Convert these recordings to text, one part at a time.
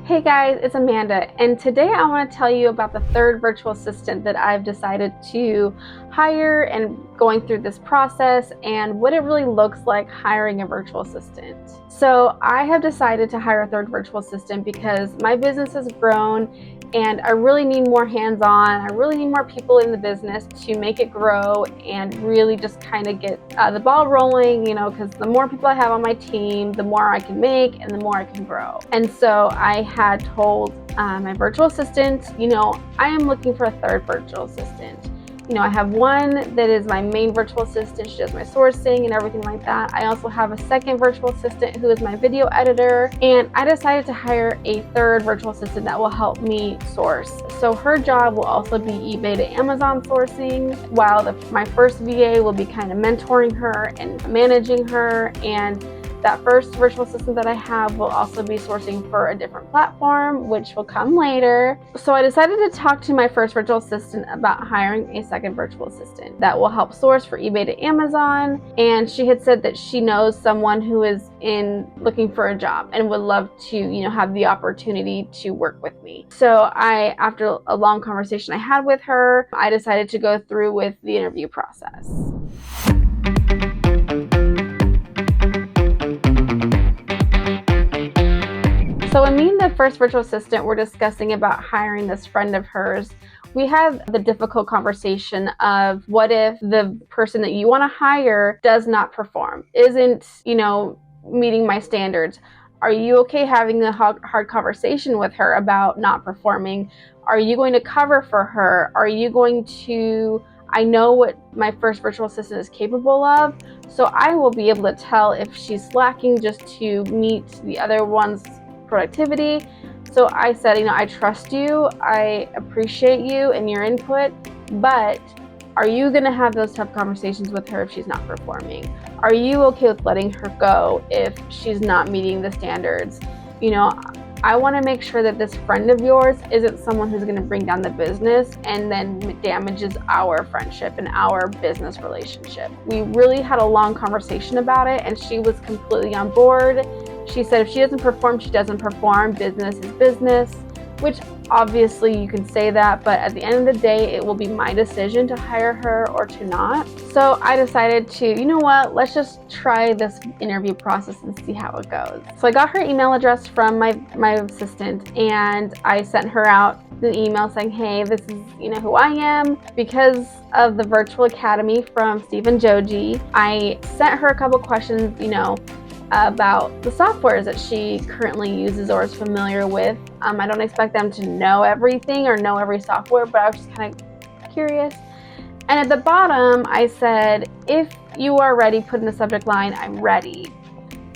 Hey guys, it's Amanda, and today I want to tell you about the third virtual assistant that I've decided to hire and going through this process and what it really looks like hiring a virtual assistant. So I have decided to hire a third virtual assistant because my business has grown and I really need more hands-on. I really need more people in the business to make it grow and really just kind of get the ball rolling, because the more people I have on my team, the more I can make and the more I can grow. And so I had told my virtual assistant, I am looking for a third virtual assistant. I have one that is my main virtual assistant. She does my sourcing and everything like that. I also have a second virtual assistant who is my video editor. And I decided to hire a third virtual assistant that will help me source. So her job will also be eBay to Amazon sourcing, while my first VA will be kind of mentoring her and managing her. And that first virtual assistant that I have will also be sourcing for a different platform, which will come later. So I decided to talk to my first virtual assistant about hiring a second virtual assistant that will help source for eBay to Amazon. And she had said that she knows someone who is looking for a job and would love to, have the opportunity to work with me. So after a long conversation I had with her, I decided to go through with the interview process. So when me and the first virtual assistant were discussing about hiring this friend of hers, we had the difficult conversation of what if the person that you want to hire does not perform, isn't, meeting my standards? Are you okay having a hard conversation with her about not performing? Are you going to cover for her? Are you going to... I know what my first virtual assistant is capable of, so I will be able to tell if she's slacking just to meet the other one's productivity. So I said, I trust you, I appreciate you and your input, but are you going to have those tough conversations with her if she's not performing? Are you okay with letting her go if she's not meeting the standards? I want to make sure that this friend of yours isn't someone who's going to bring down the business and then damages our friendship and our business relationship. We really had a long conversation about it, and she was completely on board. She said if she doesn't perform, she doesn't perform. Business is business, which obviously you can say that, but at the end of the day, it will be my decision to hire her or to not. So I decided to, let's just try this interview process and see how it goes. So I got her email address from my assistant, and I sent her out the email saying, hey, this is, who I am. Because of the virtual academy from Steve and Joji, I sent her a couple questions, about the softwares that she currently uses or is familiar with. I don't expect them to know everything or know every software, but I was just kind of curious. And at the bottom, I said, if you are ready, put in the subject line, I'm ready.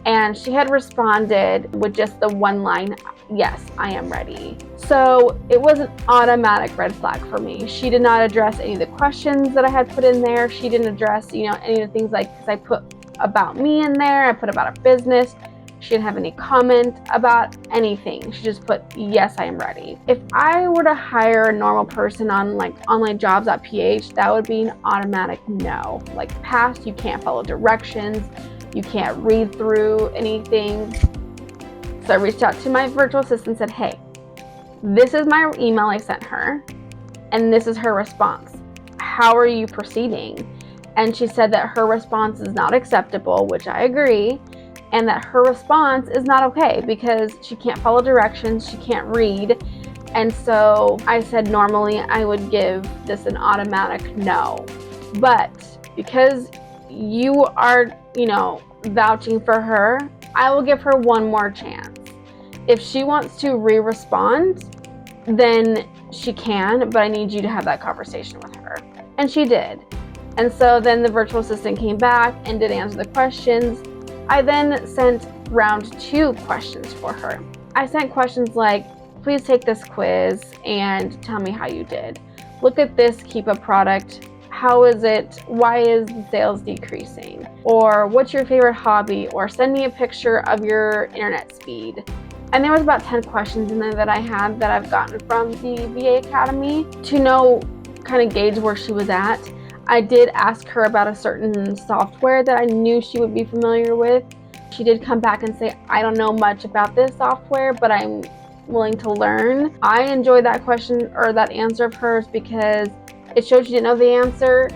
And she had responded with just the one line, yes, I am ready. So it was an automatic red flag for me. She did not address any of the questions that I had put in there. She didn't address, any of the things because I put about me in there. I put about our business. She didn't have any comment about anything. She just put, yes, I am ready. If I were to hire a normal person on onlinejobs.ph, that would be an automatic no. Past, you can't follow directions. You can't read through anything. So I reached out to my virtual assistant and said, hey, this is my email I sent her, and this is her response. How are you proceeding? And she said that her response is not acceptable, which I agree, and that her response is not okay because she can't follow directions, she can't read. And so I said normally I would give this an automatic no. But because you are, vouching for her, I will give her one more chance. If she wants to re-respond, then she can, but I need you to have that conversation with her. And she did. And so then the virtual assistant came back and did answer the questions. I then sent round 2 questions for her. I sent questions like, please take this quiz and tell me how you did. Look at this Keep Up product. How is it? Why is the sales decreasing? Or what's your favorite hobby? Or send me a picture of your internet speed. And there was about 10 questions in there that I had that I've gotten from the VA Academy to kind of gauge where she was at. I did ask her about a certain software that I knew she would be familiar with. She did come back and say, I don't know much about this software, but I'm willing to learn. I enjoyed that question or that answer of hers because it showed she didn't know the answer.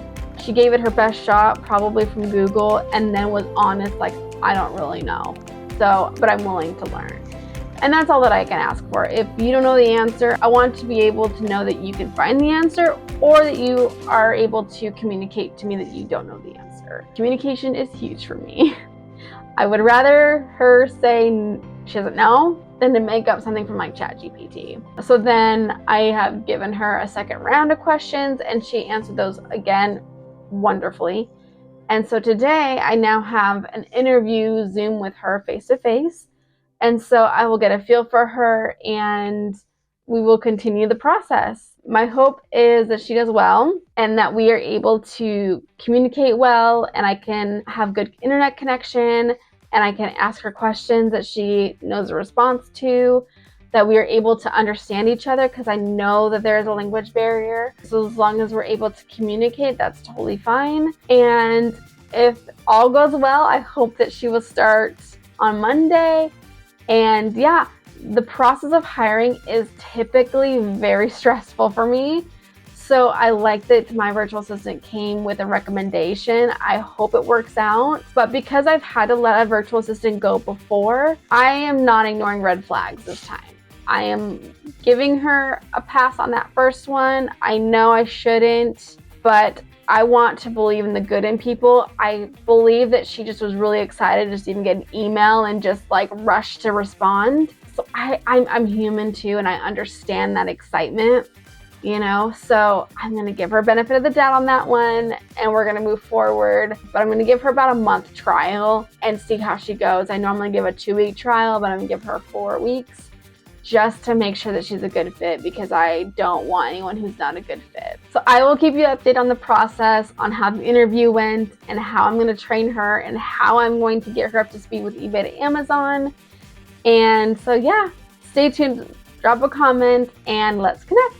She gave it her best shot, probably from Google, and then was honest, like, I don't really know. So, but I'm willing to learn. And that's all that I can ask for. If you don't know the answer, I want to be able to know that you can find the answer, or that you are able to communicate to me that you don't know the answer. Communication is huge for me. I would rather her say she doesn't know than to make up something from like ChatGPT. So then I have given her a second round of questions and she answered those again wonderfully. And so today I now have an interview Zoom with her face to face. And so I will get a feel for her and we will continue the process. My hope is that she does well and that we are able to communicate well and I can have good internet connection and I can ask her questions that she knows a response to, that we are able to understand each other because I know that there is a language barrier. So as long as we're able to communicate, that's totally fine. And if all goes well, I hope that she will start on Monday. And yeah, the process of hiring is typically very stressful for me. So I like that my virtual assistant came with a recommendation. I hope it works out. But because I've had to let a virtual assistant go before, I am not ignoring red flags this time. I am giving her a pass on that first one. I know I shouldn't, but I want to believe in the good in people. I believe that she just was really excited to just even get an email and just like rush to respond. So I'm human too, and I understand that excitement, you know? So I'm gonna give her benefit of the doubt on that one and we're gonna move forward. But I'm gonna give her about a month trial and see how she goes. I normally give a 2-week trial, but I'm gonna give her 4 weeks just to make sure that she's a good fit because I don't want anyone who's not a good fit. So I will keep you updated on the process, on how the interview went and how I'm gonna train her and how I'm going to get her up to speed with eBay to Amazon. And so yeah, stay tuned, drop a comment and let's connect.